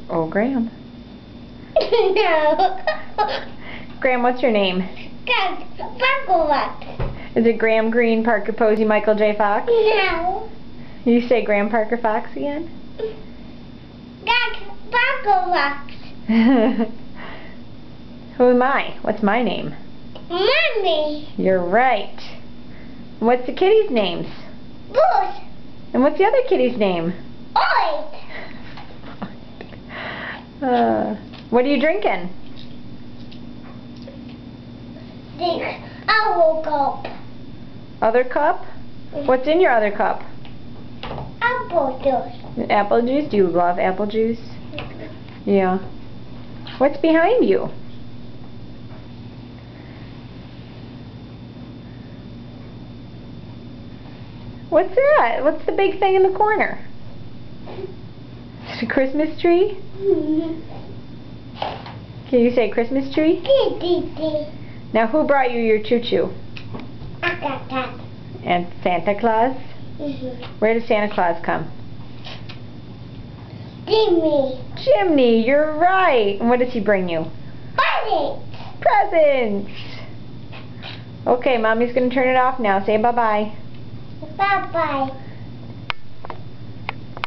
Oh, Graham. No. Graham, what's your name? Sparkle Fox. Is it Graham Greene, Parker Posey, Michael J. Fox? No. You say Graham Parker Fox again? That's Sparkle Fox. Who am I? What's my name? Mommy. You're right. What's the kitty's names? Bush. And what's the other kitty's name? Oid. What are you drinking? The owl cup. Other cup? What's in your other cup? Apple juice. Apple juice? Do you love apple juice? Yeah. What's behind you? What's that? What's the big thing in the corner? Is it a Christmas tree? Can you say Christmas tree? Now who brought you your choo-choo? I got that. And Santa Claus? Where does Santa Claus come? Jimmy. Chimney, you're right. And what does he bring you? Buddy. Presents. Okay, Mommy's going to turn it off now. Say bye-bye. Bye-bye.